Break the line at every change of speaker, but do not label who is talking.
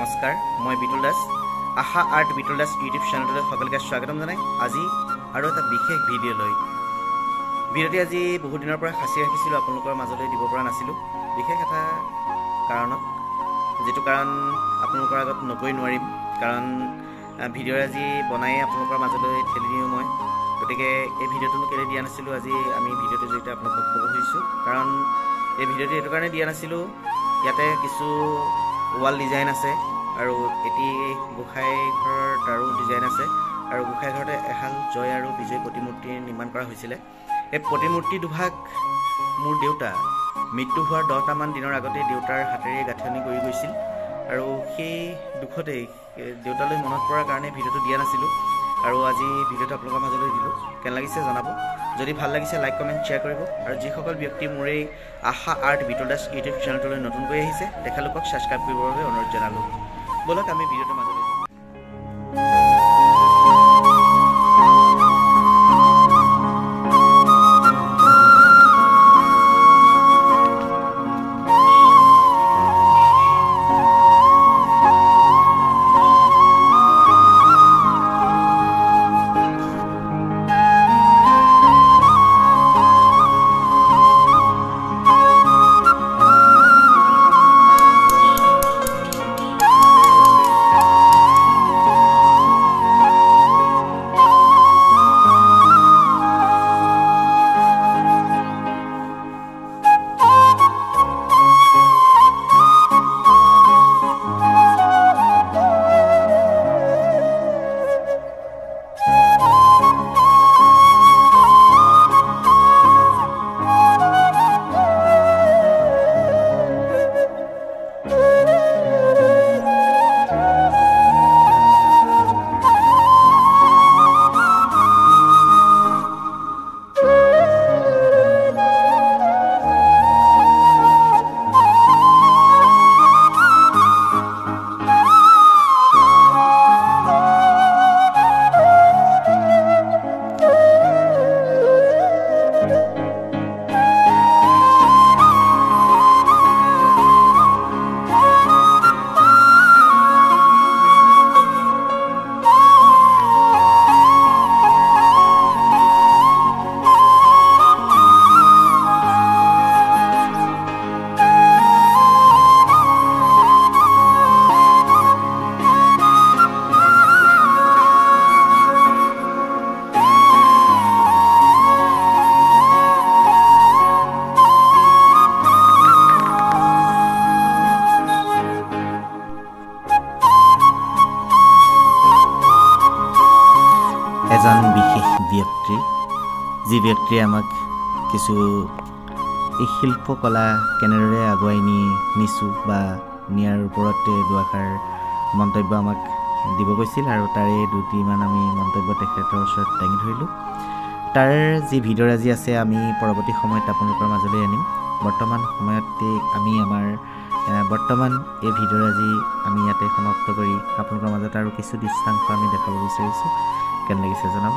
নমস্কাৰ মই বিটুল দাস আশা art Bitul Das YouTube চেনেললৈ সকলোকে স্বাগতম জনাই আজি আৰু এটা বিশেষ ভিডিঅ'টি আজি বহুত দিনৰ পৰা সাঁচি ৰাখিছিলোঁ আপোনালোকৰ মাজলৈ দিব পৰা নাছিলোঁ বিশেষ এটা কাৰণত যেটো কাৰণ আপোনালোকৰ আগত নকৈ নোৱাৰিম কাৰণ ভিডিঅ' আজি বনাই আপোনালোকৰ মাজলৈ ঠেলি দিওঁ মই গতিকে এই ভিডিঅ'টো কেলে দিয়া নাছিলোঁ আজি আমি ভিডিঅ'টো জৰিয়তে আপোনালোকক ক'ব খুজিছোঁ কাৰণ এই ভিডিঅ'টো এইটো কাৰণে দিয়া নাছিলোঁ ইয়াতে কিছু ওয়াল ডিজাইন আছে আৰু এটি গোখাই ঘৰৰ তাৰো ডিজাইন আছে আৰু গোখাই ঘৰতে এহাল জয় আৰু বিজয় প্ৰতিমূৰ্তি নিৰ্মাণ কৰা হৈছিল এই প্ৰতিমূৰ্তি দুভাগ মোৰ দেউতা মৃত্যু হোৱাৰ 10টা মান দিনৰ আগতে দেউতাৰ হাতেৰে গাঁথনি কৰি গৈছিল আৰু সেই দুখতেই দেউতালৈ মনত পৰাৰ কাৰণে ভিডিঅ'টো দিয়া নাছিলোঁ আৰু আজি ভিডিঅ'টো আপোনালোকৰ মাজলৈ দিলোঁ কেনে লাগিছে জনাব যদি ভাল লাগিছে লাইক কমেণ্ট শ্বেয়াৰ কৰিব আৰু যিসকল ব্যক্তি মোৰ এই আশা আৰ্ট বিটুল দাস ইউটিউব চেনেলটোলৈ নতুনকৈ আহিছে তেখেতলোকক ছাবস্ক্ৰাইব কৰিবৰ বাবে অনুৰোধ জনালোঁ বলক আমি ভিডিঅ'টোৰ মাজলৈ এজন বিশেষ ব্যক্তি যি ব্যক্তিয়ে আমাক কিছু এই শিল্পকলা কেনেদৰে আগুৱাই নিছোঁ বা নিয়াৰ ওপৰত দুআষাৰ মন্তব্য আমাক দিব গৈছিল আৰু তাৰে দুটিমান আমি মন্তব্য তেখেতৰ ওচৰত দাঙি ধৰিলোঁ তাৰ যি ভিডিঅ' আজি আছে আমি পৰৱৰ্তী সময়ত আপোনালোকৰ মাজলৈ আনিম বৰ্তমান সময়তে আমি আমাৰ বৰ্তমান এই ভিডিঅ' আজি আমি ইয়াতে সমাপ্ত কৰি আপোনালোকৰ মাজত আৰু কিছু দৃশ্যাংশ আমি দেখাব বিচাৰিছোঁ কেনে লাগিছে জনাব